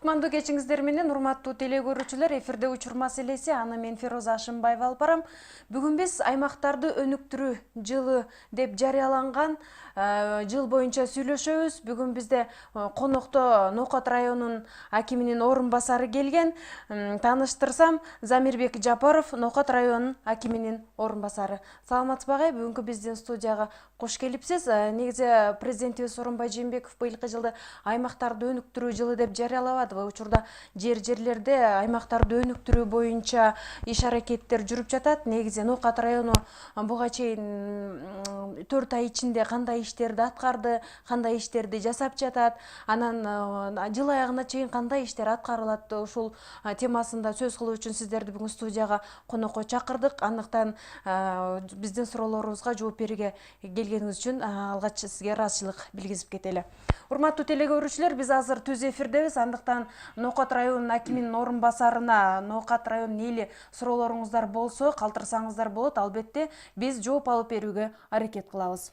Кутмандуу кечиңиздер менен урматтуу теле көрүүчүлөр, эфирде учур маселеси, аны мен Фироза Ашымбаева алып барам. Бүгүн биз аймактарды өнүктүрүү жылы деп жарыяланган жыл боюнча сүйлөшөбүз. Бүгүн бизде конокто Ноокат районунун акиминин орун басары келген. Тааныштырсам, Замирбек Жапаров, Ноокат районунун акиминин орун басары. Саламатсызбы агай, бүгүнкү биздин студияга кош келипсиз. Негизи президентибиз Сооронбай Жээнбеков быйылкы жылды аймактарды өнүктүрүү жылы деп жарыялабадыбы? Учурда жерлерде аймактарды өнүктүрүү боюнча иш аракеттер жүрүп жатат. Негизи Ноокат району буга чейин 4 ай ичинде кандай иштерди аткарды, кандай иштерди жасап жатат, анан жыл аягына чейин кандай иштер аткарылат, ушул темасында сөз кылуу үчүн сиздерди бүгүн студияга конокко чакырдык. Андыктан биздин суроолорубузга жооп берүүгө келгениңиз үчүн алгач сизге ыраазычылык билгизип кетели. Урматтуу теле көрүүчүлөр, биз азыр түз эфирдебиз. Андыктан Ноокат районунун акиминин орун басарына, Ноокат районунун эли суроолоруңуздар болсо калтырсаңыздар болот. Албетте биз жооп алып берүүгө аракет кылабыз.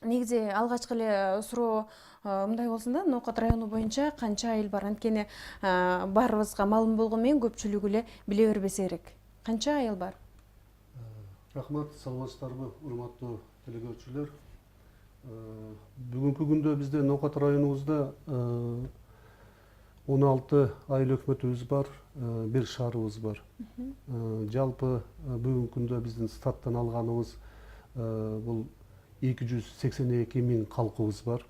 Негизи алгачкы эле суроо мындай болсун да, Ноокат району боюнча канча айыл бар? Анткени баарыбызга маалым болгон менен көпчүлүгү эле биле бербесе керек. Канча айыл бар? Рахмат, саламатсыздарбы, урматтуу теле көрүүчүлөр. Бүгүнкү күндө бизде Ноокат районубузда 16 айыл өкмөтүбүз бар, бир шаарыбыз бар. Жалпы бүгүнкү күндө биздин статтан алганыбыз бул 282 миң калкыбыз бар.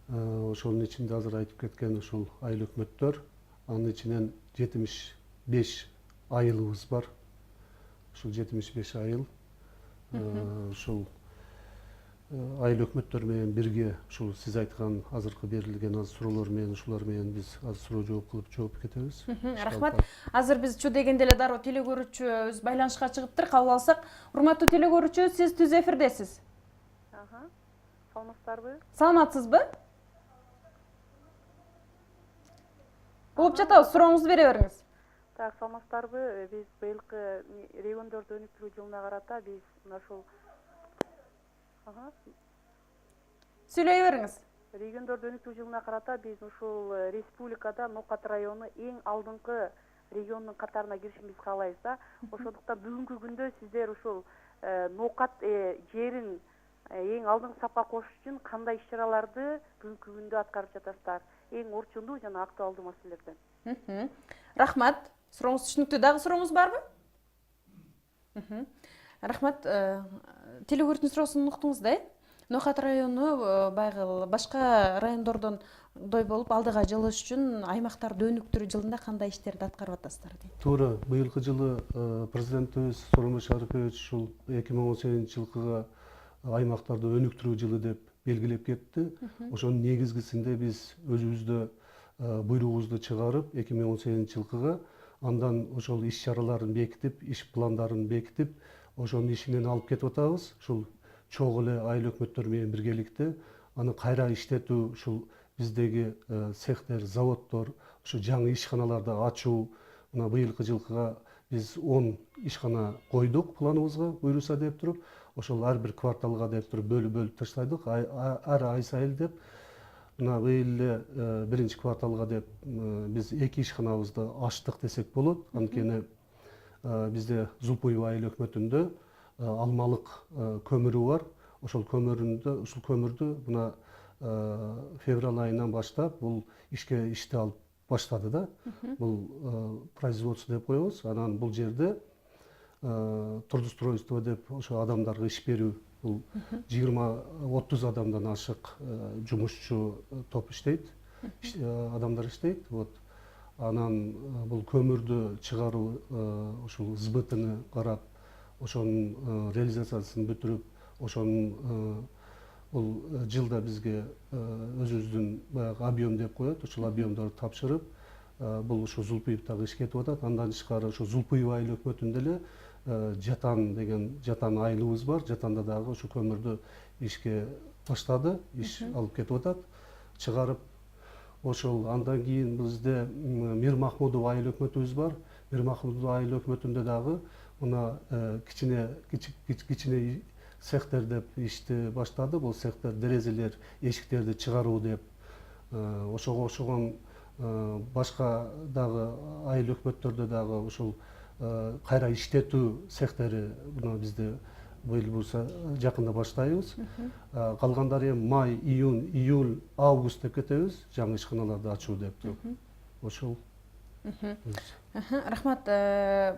Ошонун ичинде азыр айтып кеткен ушул айыл өкмөттөр, анын ичинен 75 айылыбыз бар. Ушул 75 айыл ушул айыл өкмөттөр менен бирге ушул сиз айткан азыркы берилген суроолор менен ушулар менен биз азыр суроо жооп кылып жооп кетебиз. Рахмат. Азыр биз чу дегенде эле дароо теле көрүүчүбүз байланышка чыгыптыр. Кабыл алсак, урматтуу теле көрүүчү, сиз түз эфирдесиз. Саламатсыздарбы? Саламатсызбы? Угуп жатабыз, сурооңузду бере бериңиз. Так, саламатсыздарбы? Биз быйылкы региондорду өнүктүрүү жылына карата биз мына ушул Сүйлөй бериңиз. региондорду өнүктүрүү жылына карата биз ушул республикада Ноокат району эң алдыңкы региондун катарына киришин биз каалайбыз да. Ошондуктан бүгүнкү күндө сиздер ушул Ноокат жерин эң алдыңкы сапка кошуш үчүн кандай иш-чараларды бүгүнкү күндө аткарып жатасыздар? Эң орчундуу жана актуалдуу маселелерден. Рахмат. Сурооңуз түшүнүктүү. Дагы сурооңуз барбы? Рахмат. Теле көрүүчүнүн суроосун уктуңуз да? Ноокат району байгы башка райондордон дой болуп, алдыга жылыш үчүн аймактарды өнүктүрүү жылында кандай иштерди аткарып атасыздар дейт. Туура, быйылкы жылы президентибиз Сооронбай Шарипович ушул 2018 жылкыга аймактарды өнүктүрүү жылы деп белгилеп кетти. Ошонун негизгисинде биз өзүбүздө буйругубузду чыгарып 2018 жылкыга андан ошол иш-чараларын бекитип, иш пландарын бекитип, ошонун ишинен алып кетип атабыз. Ушул чогуу эле айыл өкмөттөр менен биргеликте аны кайра иштетүү, ушул биздеги цехтер, заводдор, ушу жаңы ишканаларды ачуу. Мына быйылкы жылкыга биз 10 ишкана койдук планыбызга, буйруса деп туруп, ошол ар бир кварталга деп туруп бөлүп таштадык, ар ай сайын деп. Мына быйыл эле биринчи кварталга деп биз 2 ишканабызды ачтык десек болот. Анткени бизде Зулпуева айыл өкмөтүндө алмалык көмүрү бар. Ушул көмүрдү мына февраль айынан баштап бул ишти алып баштады да. Бул производство деп коебуз. Анан бул жерде трудоустройство деп ошо адамдарга иш берүү, бул 20-30 адамдан ашык жумушчу топ иштейт, адамдар иштейт. Вот анан бул көмүрдү чыгаруу ушул сбытыны карап, ошонун реализациясын бүтүрүп, ошонун бул жылда бизге өзүбүздүн баягы объем деп коет, ушул объемдорду тапшырып, бул ушу Зулпуевдагы иш кетип атат. Андан тышкары ушу Зулпуева айыл өкмөтүндө эле Жатан деген Жатан айылыбыз бар. Жатанда дагы ушу көмүрдү ишке баштады, иш алып кетип атат, чыгарып. Ошол андан кийин бизде Мир Махмудов айыл өкмөтүбүз бар. Мир Махмудов айыл өкмөтүндө дагы мына кичине цехтер деп ишти баштады. Бул цехтер дерезелер, эшиктерди чыгаруу деп ошого окшогон башка дагы айыл өкмөттөрдө дагы ушул кайра иштетүү цехтери мына бизде быйыл буюрса жакында баштайбыз. Калгандары эми май, июнь, июль, август деп кетебиз, жаңы ишканаларды ачуу деп туруп. Ошол. Рахмат.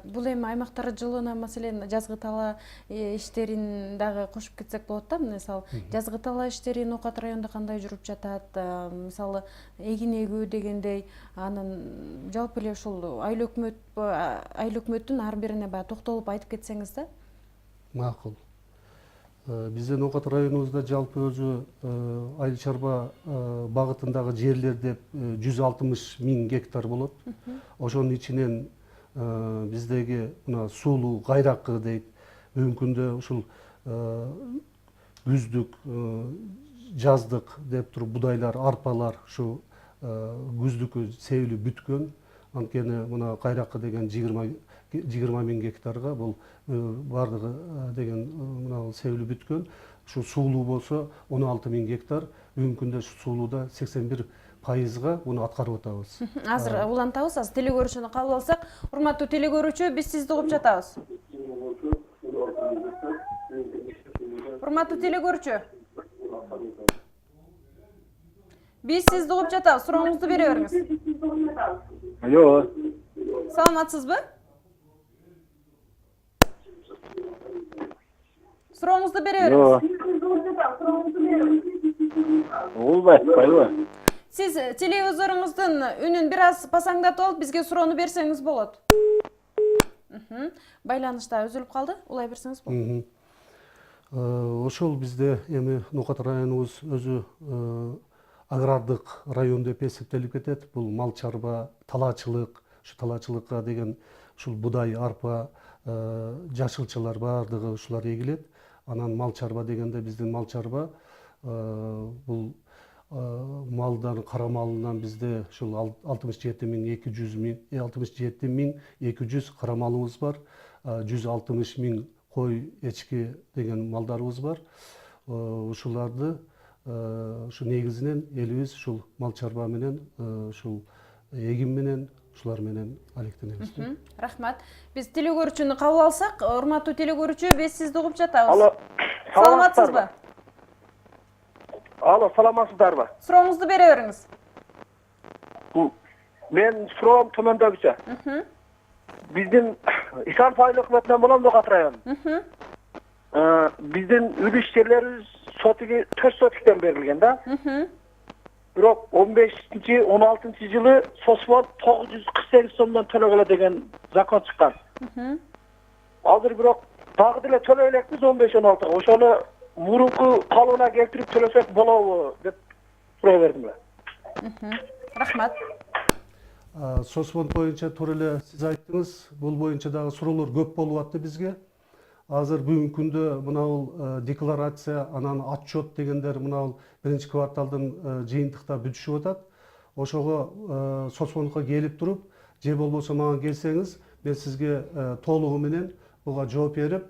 Бул эми аймактар жылына маселен жазгы тала иштерин дагы кошуп кетсек болот да. Мисалы, жазгы тала иштери Нокат районунда кандай жүрүп жатат? Мисалы, эгин эгүү дегендей, анын жалпы эле ушул айыл өкмөттүн ар бирине баягы токтолуп айтып кетсеңиз да. Макул. Биздин Нокат районубузда жалпы өзү айыл чарба багытындагы жерлер деп 160 000 гектар болот. Ошонун ичинен биздеги мына суулуу кайракы дейт, бүгүнкү күндө ушул күздүк, жаздык деп туруп будайлар, арпалар ушу күздүккө себилип бүткөн. Анткени мына кайракы деген 20 000 гектарга бул бардыгы деген мына себилип бүткөн. Ушу суулуу болсо 16 000 гектар. Бүгүнкү күндө суулууда 81%га буну аткарып атабыз. Азыр улантабыз, азыр телегөрүүчүнү кабыл алсак. Урматтуу телегөрүүчү, биз сизди угуп жатабыз. Урматтуу телегөрүүчү. Биз сизди угуп жатабыз, сурооңузду бере бериңиз. Алло. Саламатсызбы? Сурооңузду бере бериңиз. Угулбай атпайбы? Сиз телевизоруңуздун үнүн бир аз пасаңдатып алып, бизге суроону берсеңиз болот. Байланышта үзүлүп калды, улай берсеңиз болот. Ошол бизде эми Нокат районубуз өзү агрардык район деп эсептелип кетет. Бул мал чарба, талаачылык, ушу талаачылыкка деген ушул будай, арпа, жашылчалар бардыгы ушулар эгилет. Анан мал чарба дегенде биздин мал чарба бул малдан кара малынан бизде ушул 67 200 кара малыбыз бар. 160 000 кой, эчки деген малдарыбыз бар. Ушуларды ушу негизинен элибиз ушул мал чарба менен, ушул эгин менен, ушулар менен алектенебиз. Рахмат. Биз телегөрүүчүнү кабыл алсак, урматтуу телегөрүүчү, биз сизди угуп жатабыз. Алло. Саламатсызбы? Алло, саламатсыздарбы? Сурооңузду бере бериңиз. Мен суроом төмөндөгүчө. Биздин Ишан айыл өкмөтүнөн болом Нокат району. Биздин үлүш жерлерибиз сотиги 4 сотиктен берилген да. Бирок 15-16 жылы Сосфон 948 сомдон төлөгөлө деген закон чыккан. Азыр бирок дагы деле төлөй элекпиз 15-16. Ошону мурунку калыбына келтирип төлөсөк болобу деп суроо бердим эле. Рахмат. Сосфонд боюнча туура эле сиз айттыңыз, бул боюнча дагы суроолор көп болуп атты бизге. Азыр бүгүнкү күндө мынабул декларация, анан отчет дегендер мынабул биринчи кварталдын жыйынтыкта бүтүшүп атат. Ошого Сосфондко келип туруп, же болбосо мага келсеңиз, мен сизге толугу менен буга жооп берип,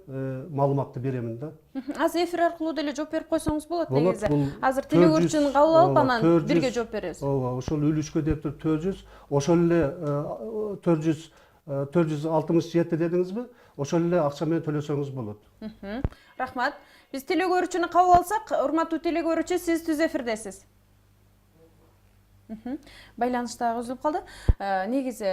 маалыматты беремин да. Азыр эфир аркылуу деле жооп берип койсоңуз болот негизи. Болот. Азыр телегөрүүчүнү кабыл алып, анан бирге жооп беребиз. Ооба, ошол үлүшкө деп туруп 400, ошол эле 467 дедиңизби? Ошол эле акча менен төлөсөңүз болот. Рахмат. Биз телегөрүүчүнү кабыл алсак, урматтуу телегөрүүчү, сиз түз эфирдесиз. Байланышта үзүлүп калды. Негизи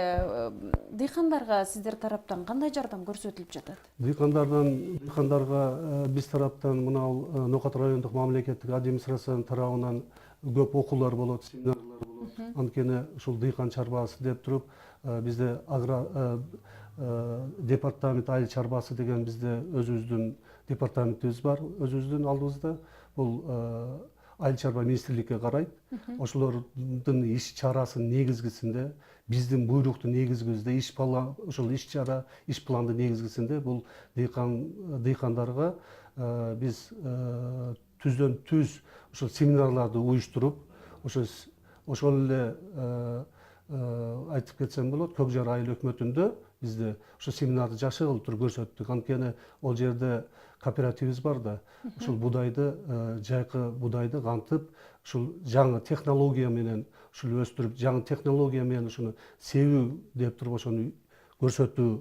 дыйкандарга сиздер тараптан кандай жардам көрсөтүлүп жатат? Дыйкандарга биз тараптан мына Нокат райондук мамлекеттик администрациянын тарабынан көп окуулар болот, семинарлар болот. Анткени ушул дыйкан чарбасы деп туруп бизде департамент айыл чарбасы деген бизде өзүбүздүн департаментибиз бар, өзүбүздүн алдыбызда. Бул айыл чарба министрликке карайт. Ошолордун иш чарасынын негизгисинде, биздин буйруктун негизгисинде, ошол иш чара, иш пландын негизгисинде бул дыйкандарга биз түздөн түз ошол семинарларды уюштуруп, ошол эле айтып кетсем болот, Көкжар айыл өкмөтүндө бизде ошо семинарды жакшы кылып көрсөттүк. Анткени ол жерде кооперативибиз бар да, ошол будайды, жайкы будайды кантип ушул жаңы технология менен ушул өстүрүп, жаңы технология менен ушуну себүү деп туруп ошону көрсөтүү,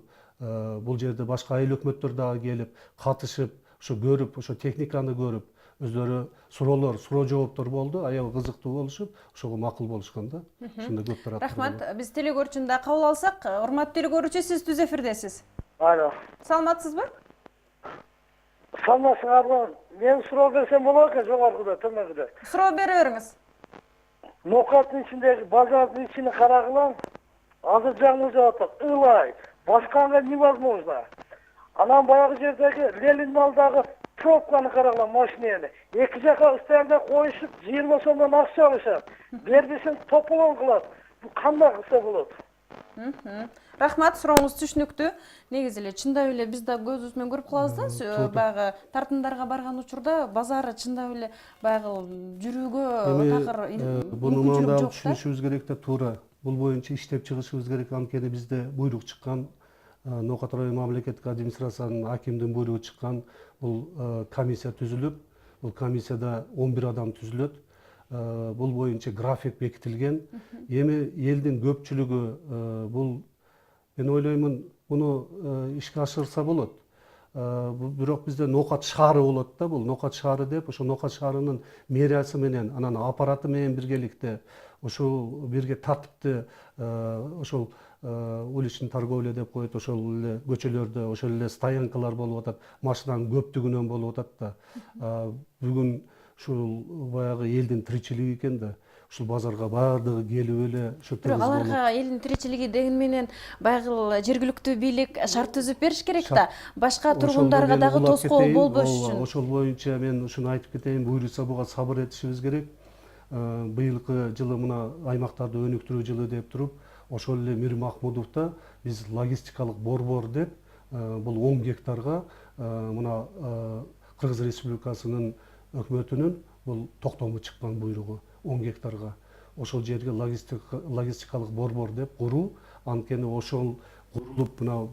бул жерде башка айыл өкмөттөр дагы келип катышып, ошо көрүп, ошо техниканы көрүп, өздөрү суроо жооптор болду, аябай кызыктуу болушуп, ошого макул болушкан да. Ушундай көп тараптуу. Рахмат. Биз телекөрүүчүнү да кабыл алсак. Урматтуу телекөрүүчү, сиз түз эфирдесиз. Алло. Саламатсызбы? Саламатсыңарбы? Мен суроо берсем болот экен жогоркуда, төмөнкүдө. Суроо бере бериңиз. Нокаттын ичиндеги базардын ичине карагыла, азыр жаңы жатат, ылай. Башкага невозможно. Анан баягы жердеги Ленин алдагы пробканы карагыла, машинени. Эки жака стенде коюшуп, 20 сомдон акча алышат. Бербесең тополон кылат. Бул кандай кылса болот? Рахмат, сурооңуз түшүнүктүү. Негизи эле чындап эле биз да көзүбүз менен көрүп калабыз да, баягы тартымдарга барган учурда базар чындап эле баягы жүрүүгө такыр буну да түшүнүшүбүз керек да, туура. Бул боюнча иштеп чыгышыбыз керек. Анткени бизде буйрук чыккан, Ноокат район мамлекеттик администрациянын акимдин буйругу чыккан. Бул комиссия түзүлүп, бул комиссияда 11 адам түзүлөт. Бул боюнча график бекитилген. Эми элдин көпчүлүгү бул, мен ойлоймун, муну ишке ашырса болот. Бирок бизде Ноокат шаары болот да, бул Ноокат шаары деп, ошо Ноокат шаарынын мэриясы менен, анан аппараты менен биргеликте ошол бирге тартипти, ошол уличный торговля деп коет, ошол эле көчөлөрдө ошол эле стоянкалар болуп атат, машинанын көптүгүнөн болуп атат да. Бүгүн ушул баягы элдин тиричилиги экен да. Ушул базарга баардыгы келип эле ошо бирок аларга элдин тиричилиги деген менен баягы жергиликтүү бийлик шарт түзүп бериш керек да. Башка тургундарга дагы тоскоол болбош үчүн. Ошол боюнча мен ушуну айтып кетейин, буюрса буга сабыр этишибиз керек. Быйылкы жылы мына аймактарды өнүктүрүү жылы деп туруп, ошол эле Мир Махмудовдо биз логистикалык борбор деп, бул 10 гектарга мына Кыргыз Республикасынын өкмөтүнүн бул токтому чыккан буйругу 10 гектарга. Ошол жерге логистикалык борбор деп куруу, анткени ошол курулуп мына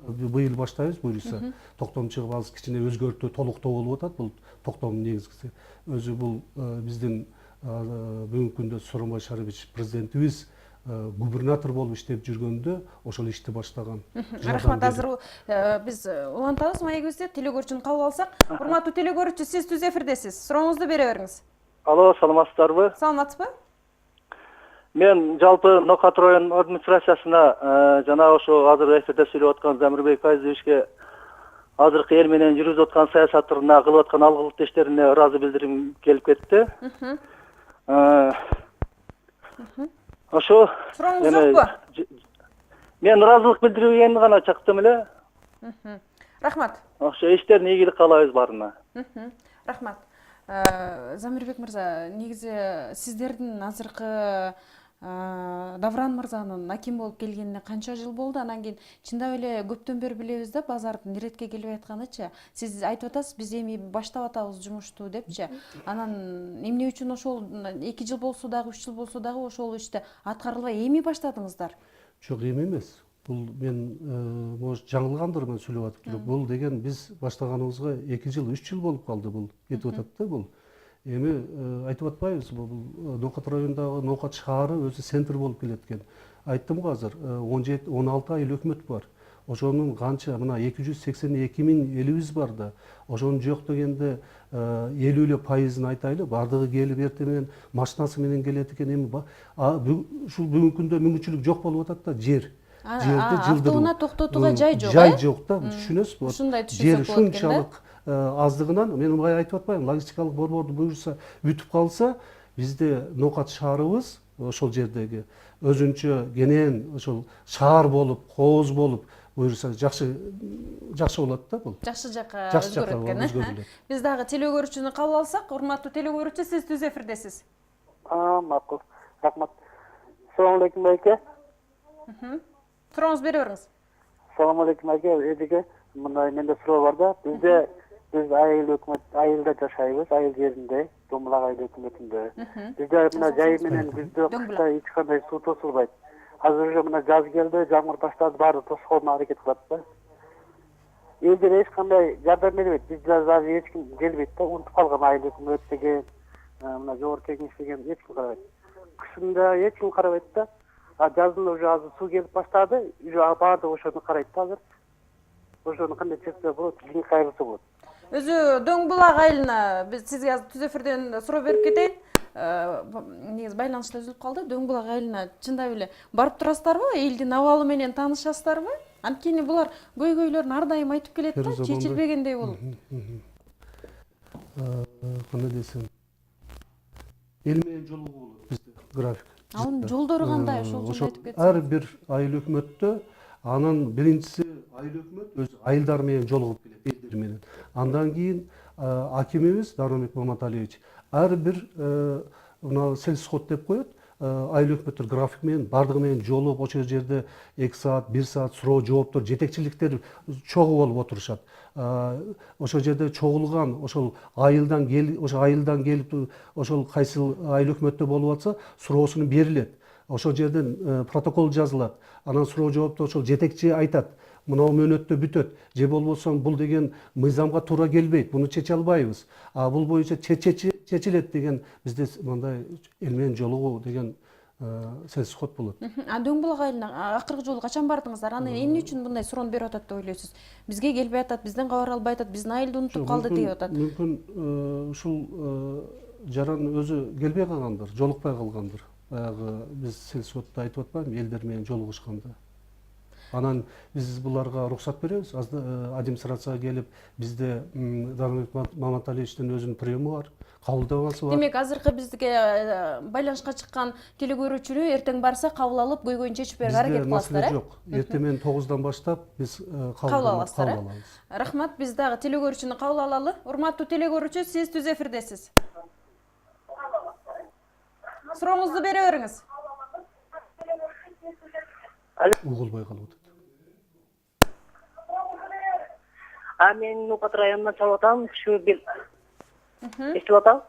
быйыл баштайбыз буюрса. Токтом чыгып азыр кичине өзгөртүү, толуктоо болуп атат. Бул токтомдун негизгиси. Өзү бул биздин бүгүнкү күндө Сооронбай Шарипович президентибиз губернатор болуп иштеп жүргөндө ошол ишти баштаган. Рахмат, азыр биз улантабыз маегибизди, телекөрүүчүнү кабыл алсак. Урматтуу телекөрүүчү, сиз түз эфирдесиз. Сурооңузду бере бериңиз. Алло, саламатсыздарбы? Саламатсызбы? Мен жалпы Ноокат район администрациясына жана ошо азыр эфирде сүйлөп аткан Замирбек Файзовичке азыркы эл менен жүргүзүп аткан саясаттарына, кылып аткан алгылык иштерине ыраазы билдирим келип кетти. Ошо сурооңуз жокпу? Мен ыраазылык билдирүүгө эми гана чыктым эле. Рахмат. Ошо иштерин ийгилик каалайбыз баарына. Рахмат. Замирбек мырза, негизи сиздердин азыркы Давран мырзанын аким болуп келгенине канча жыл болду? Анан кийин чындап эле көптөн бери билебиз да, базардын иретке келип атканычы. Сиз айтып атасыз, биз эми баштап атабыз жумушту депчи. Анан эмне үчүн ошол 2 жыл болсо дагы, 3 жыл болсо дагы ошол ишти аткарылбай эми баштадыңыздар? Жок, эми эмес. Бул мен может жаңылгандырмын сүйлөп атып туруп. Бул деген биз баштаганыбызга 2 жыл, 3 жыл болуп калды бул. Кетип атат да бул. Эми айтып атпайбыз, бул Ноокат районундагы Ноокат шаары өзү центр болуп келет экен. Айттым го азыр, 17-16 айыл өкмөт бар. Ошонун канча мына 282 миң элибиз бар да. Ошонун жок дегенде 50% айтайлы, бардыгы келип эртең менен машинасы менен келет экен. Эми ушул бүгүнкү күндө мүмкүнчүлүк жок болуп атат да, жер. Автоунаа токтотууга жай жок, жай жок да, түшүнөсүзбү? Ушундай жер ушунчалык аздыгынан, мен мындай айтып атпайм, логистикалык борборду буюрса бүтүп калса, бизде Ноокат шаарыбыз ошол жердеги өзүнчө кенен ошол шаар болуп, кооз болуп буюрса жакшы болот да бул. Жакшы жакка өзгөрөт экен. Биз дагы телекөрүүчүнү кабыл алсак. Урматтуу телекөрүүчү, сиз түз эфирдесиз. Макул. Рахмат. Салам алейкум байке. Сурооңузду бере бериңиз. Салам алейкум байке. Эдиге мындай менде суроо бар да. Биз айыл өкмөт, айылда жашайбыз, айыл жеринде, Домбулак айыл өкмөтүндө. Бизде мына жай менен күздө, кышта эч кандай суу тосулбайт. Азыр уже мына жаз келди, жамгыр баштады, баары тоскоонго аракет кылат да. Элдер эч кандай жардам бербейт. Биз азыр эч ким келбейт да, унутуп калган айыл өкмөт деген. мына жогорку кеңеш деген эч ким карабайт. Кышында эч ким карабайт да. Жазында уже азыр суу келип баштады. Уже баардыгы ошону карайт да азыр. Ошону кандай чечсе болот, кийин кайрылса болот. Өзү Дөң булак айылына биз сизге азыр түз эфирден суроо берип кетейин. Негизи байланышта үзүлүп калды. Дөң булак айылына чындап эле барып турасыздарбы? Элдин абалы менен таанышасыздарбы? Анткени булар көйгөйлөрүн ар дайым айтып келет да, чечилбегендей болуп. Кандай десем, эл менен жолугуу болот бизде график. Анын жолдору кандай? Ошол жөнүндө айтып кетсеңиз. Ар бир айыл өкмөттө анын биринчиси айыл өкмөт өз айылдары менен жолугуп келет, элдер менен. Андан кийин акимибиз Дармамбек Маматалиевич ар бир мына сельсход деп коет, айыл өкмөттөр график менен бардыгы менен жолугуп ошол жерде 2 саат, 1 саат суроо жооптор, жетекчиликтер чогуу болуп отурушат. Ошол жерде чогулган ошол айылдан келип ошол кайсыл айыл өкмөттө болуп атса суроосуну берилет. Ошол жерден протокол жазылат. Анан суроо жоопту ошол жетекчи айтат. Мына мөөнөттө бүтөт. Же болбосо бул деген мыйзамга туура келбейт. Буну чече албайбыз. Бул боюнча чечилет деген бизде мындай эл менен жолугуу деген сельсход болот. Дөң булак айылына акыркы жолу качан бардыңыздар? Аны эмне үчүн мындай суроону берип атат деп ойлойсуз? Бизге келбей атат, бизден кабар албай атат, биздин айылды унутуп калды деп атат. Мүмкүн ушул жаран өзү келбей калгандыр, жолукпай калгандыр. Баягы биз сельсходдо айтып атпаймынбы, элдер менен жолугушканда. Анан биз буларга уруксат беребиз. Администрацияга келип, бизде Дармамбек Маматалиевичтин өзүнүн приему бар, кабылдамасы бар. Демек, азыркы бизге байланышка чыккан телекөрүүчүнү эртең барса кабыл алып, көйгөйүн чечип берүүгө аракет кыласыздар, Бизде маселе жок. Эртең менен 9-дан баштап биз кабыл аласыздар. Рахмат, биз дагы телекөрүүчүнү кабыл алалы. Урматтуу телекөрүүчү, сиз түз эфирдесиз. Сурооңузду бере бериңиз. Угулбай калып атат. Мен Нукат районунан чалып атам. Ушу бир эстип атам.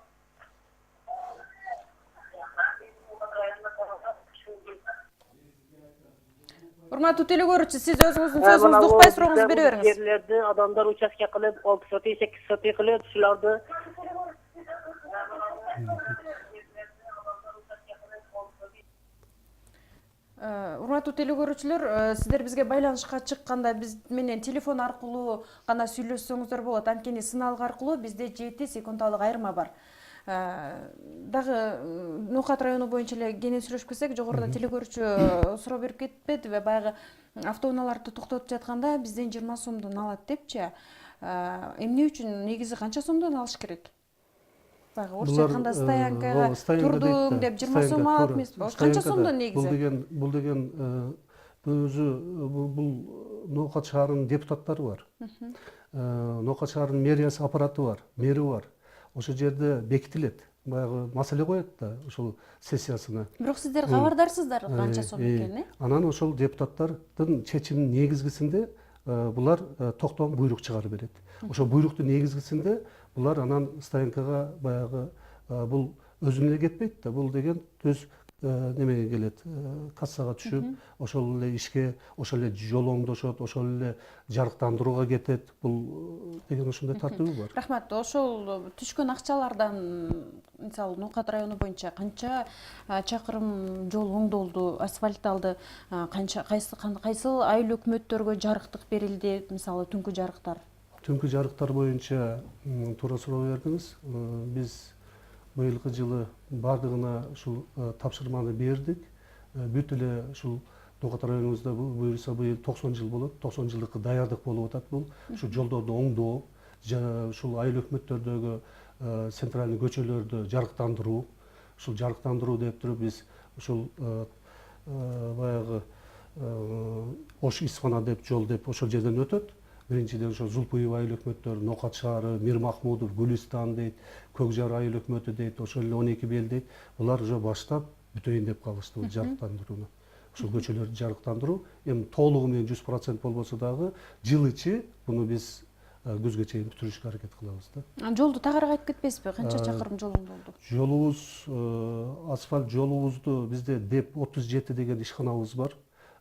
Урматтуу телекөрүүчү, сиз өзүңүздүн сөзүңүздү укпай сурооңузду бере бериңиз. Жерлерди адамдар участке кылып, 6 сотый, 8 сотый кылып, ушуларды Урматтуу телекөрүүчүлөр, сиздер бизге байланышка чыкканда биз менен телефон аркылуу гана сүйлөшсөңүздөр болот. Анткени сыналык аркылуу бизде 7 секундалык айырма бар. Дагы Нукат району боюнча эле кенен сүйлөшпөсөк, жогоруда телекөрүүчү суроо берип кетпедиби? Баягы автоунааларды токтотуп жатканда бизден 20 сомдон алат депчи. Эмне үчүн, негизи канча сомдон алыш керек? Баягы орусча айтканда стоянкага турдуң деп 20 сом алат эмеспи? Канча сомдон негизи? Бул деген өзү бул Нокат шаарынын депутаттары бар. Нокат шаарынын мэриясы аппараты бар, мэри бар. Ошол жерде бекитилет. Баягы маселе коет да ошол сессиясына. Бирок сиздер кабардарсыздар канча сом экенин, Анан ошол депутаттардын чечиминин негизгисинде булар токтом буйрук чыгарып берет. Ошол буйруктун негизгисинде булар анан стоянкага баягы бул өзүнө эле кетпейт да, бул деген төз немеге келет, кассага түшүп, ошол эле ишке, ошол эле жол оңдошот, ошол эле жарыктандырууга кетет. Бул деген ошондой тартыбы бар. Рахмат. Ошол түшкөн акчалардан, мисалы, Нукат району боюнча канча чакырым жол оңдолду, асфальтталды, кайсыл айыл өкмөттөргө жарыктык берилди, мисалы, түнкү жарыктар? Түнкү жарыктар боюнча туура суроо бердиңиз. Биз быйылкы жылы бардыгына ушул тапшырманы бердик. Бүт эле ушул Нукат районубузда буюрса быйыл 90 жыл болот. 90 жылдыкы даярдык болуп атат бул. Ушу жолдорду оңдоо, ушул айыл өкмөттөрдөгү центральный көчөлөрдү жарыктандыруу. Ушул жарыктандыруу деп туруп биз ушул баягы Ош Исфана деп жол деп ошол жерден өтөт. Биринчиден ошо Зулпуев айыл өкмөттөр, Нокат шаары, Мир Махмудов, Гүлистан дейт, Көкжар айыл өкмөтү дейт, ошол эле 12 бел дейт. Булар уже баштап бүтөйүн деп калышты бул жарыктандырууну. Ушул көчөлөрдү жарыктандыруу эми толугу менен 100% болбосо дагы жыл ичи буну биз күзгө чейин бүтүрүшкө аракет кылабыз да. Жолду тагыраак айтып кетпейсизби? Канча чакырым жол оңдолду? Жолубуз, асфальт жолубузду бизде ДЭП 37 деген ишканабыз бар.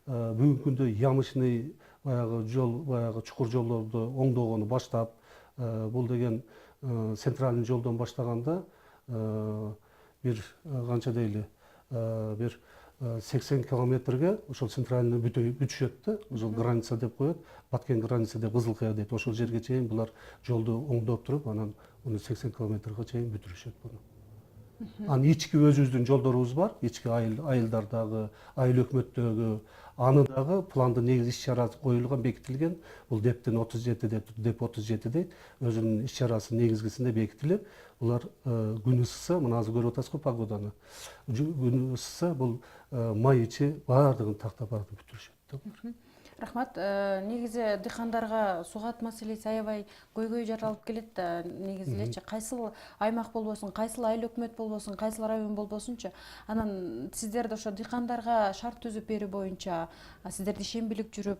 Бүгүнкү күндө ямочный баягы жол, баягы чукур жолдорду оңдогону баштап, бул деген центральный жолдон баштаганда бир канча дейли бир 80 километрге ошол центральный бүтүшөт да, ошол граница деп коет, Баткен граница деп Кызылкая дейт. Ошол жерге чейин булар жолду оңдоп туруп, анан уну 80 километрге чейин бүтүрүшөт буну. Анан ички өзүбүздүн жолдорубуз бар, ички айылдардагы, айыл өкмөттөгү, аны дагы пландын негизи иш чарасы коюлган, бекитилген. Бул дептин 37 деп 37 дейт. Өзүнүн иш чарасы негизгисинде бекитилип, булар күн ысыса, мына азыр көрүп атасызбы погоданы. Күн ысыса бул май ичи баардыгын тактап баардыгын бүтүрүшөт. Рахмат. Негизи дыйкандарга сугат маселеси аябай көйгөй жаралып келет да. Негизи элечи кайсыл аймак болбосун, кайсыл айыл өкмөт болбосун, кайсыл район болбосунчу, анан сиздерди ошо дыйкандарга шарт түзүп берүү боюнча сиздерде ишембилик жүрүп,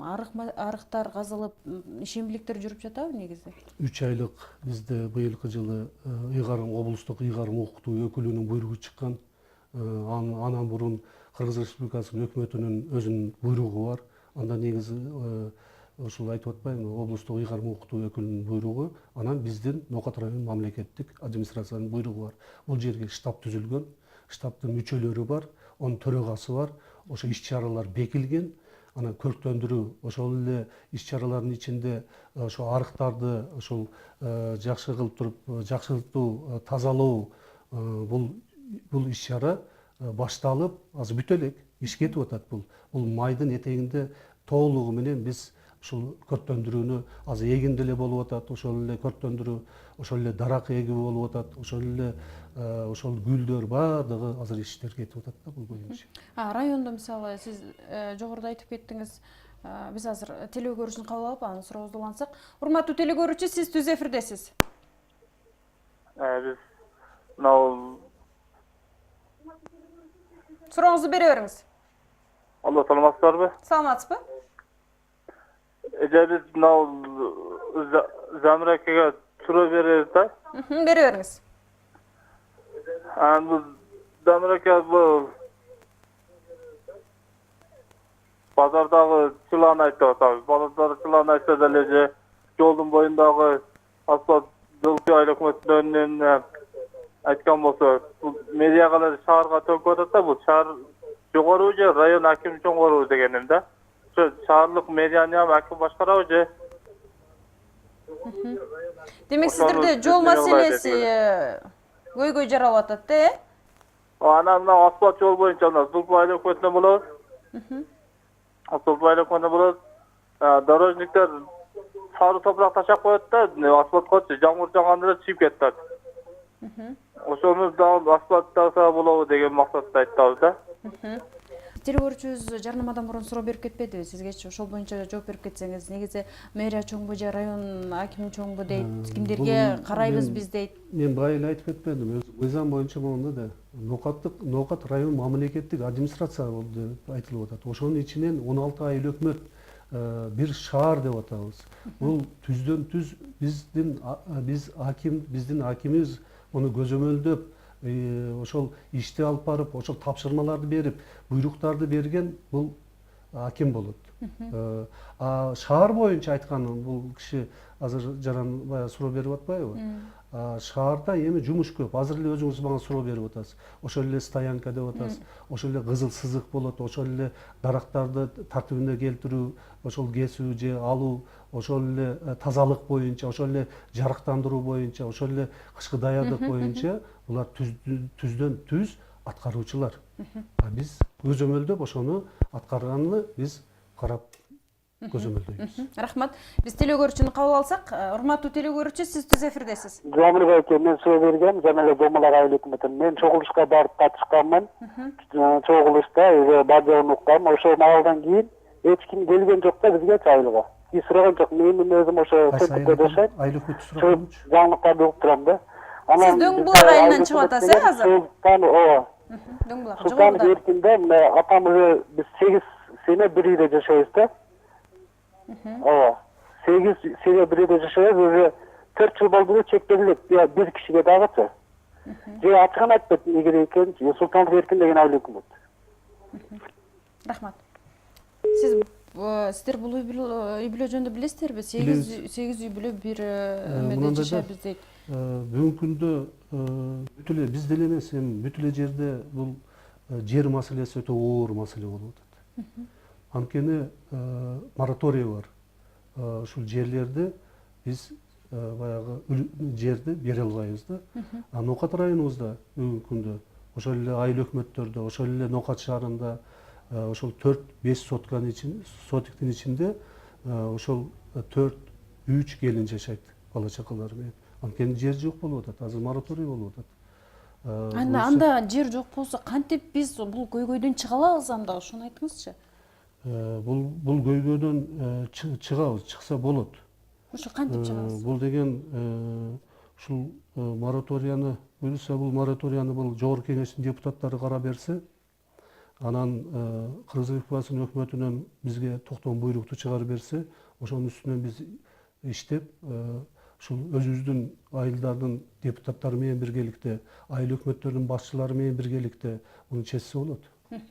арыктар казылып, ишембиликтер жүрүп жатабы негизи? 3 айлык бизде быйылкы жылы ыйгарым облустук ыйгарым укуктуу өкүлүнүн буйругу чыккан. Анан мурун Кыргыз Республикасынын өкмөтүнүн өзүнүн буйругу бар. Анда негизи ушул айтып атпайбы, облустук ыйгарым укуктуу өкүлүнүн буйругу, анан биздин Ноокат районунун мамлекеттик администрациянын буйругу бар. Бул жерге штаб түзүлгөн, штабтын мүчөлөрү бар, онун төрөгасы бар. Ошо иш чаралар бекилген. Анан көрктөндүрүү, ошол эле иш чаралардын ичинде ошо арыктарды ошол жакшы кылып туруп, жакшыртуу, тазалоо, бул иш чара башталып, азыр бүтө элек, иш кетип атат бул. Бул майдын этегинде толугу менен биз ушул көрктөндүрүүнү азыр эгинде эле болуп атат, ошол эле көрктөндүрүү, ошол эле дарак эгүү болуп атат, ошол эле ошол гүлдөр баардыгы азыр иштер кетип атат да бул боюнча. Райондо мисалы сиз жогоруда айтып кеттиңиз, биз азыр теле көрүүчүсүн кабыл алып, анын сурообузду улантсак. Урматтуу теле көрүүчү, сиз түз эфирдесиз. Биз мынау Сурооңузду бере бериңиз. Алло, саламатсыздарбы? Саламатсызбы? Биз мынау Замира акеге суроо беребиз да. Бере бериңиз. Бул Замира аке бул базардагы чылан айтып атабыз. Базардагы чылан айтса деле жолдун боюндагы асфальт жолку айыл өкмөтүнүн айткан болсо, бул мэрияга эле шаарга төгүп атат да, бул шаар жогору же район аким чоңгору дегеним да. Ошо шаарлык мэрияны ham аким башкарабы же? Демек сиздерде жол маселеси көйгөй жаралып атат да, Анан мына асфальт жол боюнча Зулпу айыл өкмөтүнөн болобуз. Асфальт айыл өкмөтүнөн болобуз. Дорожниктер сары топурак ташап коет да, асфальткачы жамгыр жааганда чыйып кетет. Ошону да асфальт ташса болобу деген максатта айтабыз да. Теле көрүүчүбүз жарнамадан мурун суроо берип кетпедиби сизгечи? Ошол боюнча жооп берип кетсеңиз, негизи мэрия чоңбу же район акими чоңбу дейт, кимдерге карайбыз биз дейт. Мен бая эле айтып кетпедимби? Мыйзам боюнча болгондо да Ноокат район мамлекеттик администрация болду деп айтылып атат. Ошонун ичинен 16 айыл өкмөт, бир шаар деп атабыз. Бул түздөн түз биздин акимибиз муну көзөмөлдөп, ошол ишти алып барып, ошол тапшырмаларды берип, буйруктарды берген бул аким болот. Шаар боюнча айтканы бул киши азыр жаран бая суроо берип атпайбы? Шаарда эми жумуш көп. Азыр эле өзүңүз мага суроо берип атасыз. Ошол эле стоянка деп атасыз. Ошол эле кызыл сызык болот, ошол эле дарактарды тартибине келтирүү, ошол кесүү же алуу, ошол эле тазалык боюнча, ошол эле жарыктандыруу боюнча, ошол эле кышкы даярдык боюнча булар түздөн түз аткаруучулар. Биз көзөмөлдөп ошону аткарганды биз карап көзөмөлдөйбүз. Рахмат. Биз теле көрүүчүнү кабыл алсак, урматтуу теле көрүүчү, сиз түз эфирдесиз. Замир аке, мен суроо бергем, жана эле Домалак айыл өкмөтүнөн. Мен чогулушка барып катышканмын. Чогулушта бардыгын уккам. Ошо абалдан кийин эч ким келген жок да бизге айылга. Биз сураган жок. Мен өзүм ошо Кентикте жашайм. Айыл өкмөтү сураган. Жаңылыктарды угуп турам да. Сиз Дөңбулак айылынан чыгып атасыз, азыр? Ооба. Дөңбулак Султан жогоруда. Эркинде атамыз биз 8 сene bir үйдө жашайбыз да. Ооба. 8 sene bir үйдө жашайбыз. Уже 4 жыл болду чектелип, бир кишиге дагычы. Же ачыгын айтпайт эгер экен, Султан Эркин деген айыл өкмөт. Рахмат. Сиздер бул үй бүлө жөнүндө билесиздерби? 8 үй бүлө бир эмеде жашайбыз дейт. Бүгүнкү күндө бүт эле биз деле эмес, эми бүт эле жерде бул жер маселеси өтө оор маселе болуп атат. Анткени мораторий бар. Ушул жерлерди биз баягы жерди бере албайбыз да. Ноокат районубузда бүгүнкү күндө ошол эле айыл өкмөттөрдө, ошол эле Ноокат шаарында ошол 4-5 сотиктин ичинде ошол 4-3 келин жашайт бала чакалары менен. Анткени жер жок болуп атат, азыр мораторий болуп атат. Анда жер жок болсо кантип биз бул көйгөйдөн чыга алабыз анда, ошону айтыңызчы. Бул көйгөйдөн чыгабыз, чыкса болот. Ошо кантип чыгабыз? Бул деген ушул мораторияны буюрса, бул мораторияны бул жогорку кеңештин депутаттары карап берсе, анан Кыргыз Республикасынын өкмөтүнөн бизге токтом буйрукту чыгарып берсе, ошонун үстүнөн биз иштеп, ушул өзүбүздүн айылдардын депутаттары менен биргеликте, айыл өкмөттөрдүн башчылары менен биргеликте муну чечсе болот,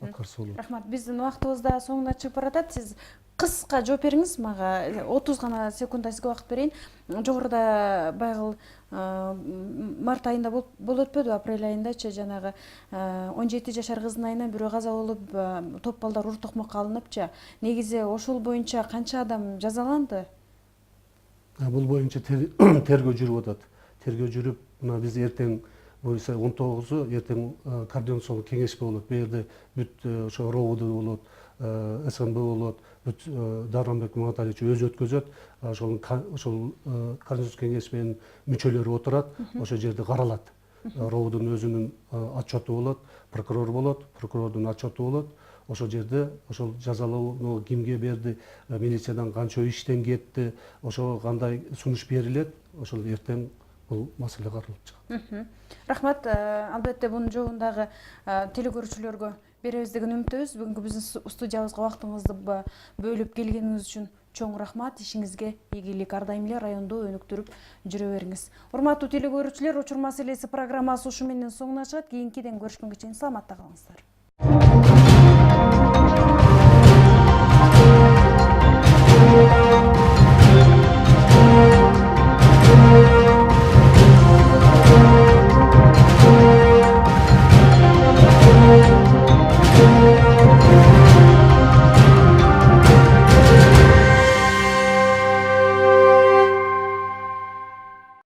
аткарса болот. Рахмат. Биздин убактыбыз да соңуна чыгып баратат. Сиз кыска жооп бериңиз мага. 30 гана секундда сизге убакыт берейин. Жогоруда байгыл март айында болуп өтпөдү, апрель айындачы жанагы 17 жашар кыздын айынан бирөө каза болуп, топ балдар ур токмокко алыныпчы. Негизи ошол боюнча канча адам жазаланды? Бул боюнча тергөө жүрүп атат. Тергөө жүрүп, мына биз эртең буюрса 19-у эртең координациялык кеңеш болот. Бу жерде бүт ошо РОВД болот, СНБ болот, бүт Дарманбек Маматалиевич өзү өткөзөт. Ошол координациялык кеңеш менен мүчөлөрү отурат, ошол жерде каралат. РОВДдун өзүнүн отчету болот, прокурор болот, прокурордун отчету болот. Ошол жерде ошол жазалоону кимге берди, милициядан канча иштен кетти, ошого кандай сунуш берилет, ошол эртең бул маселе каралып чыгат. Рахмат. Албетте бунун жообун телекөрүүчүлөргө беребиз деген үмүттөбүз. Бүгүнкү биздин студиябызга убактыңызды бөлүп келгениңиз үчүн чоң рахмат. Ишиңизге ийгилик. Ар дайым эле районду өнүктүрүп жүрө бериңиз. Урматтуу телекөрүүчүлөр, Учур маселеси программасы ушу менен соңуна чыгат. Кийинкиден көрүшкөнгө чейин саламатта калыңыздар.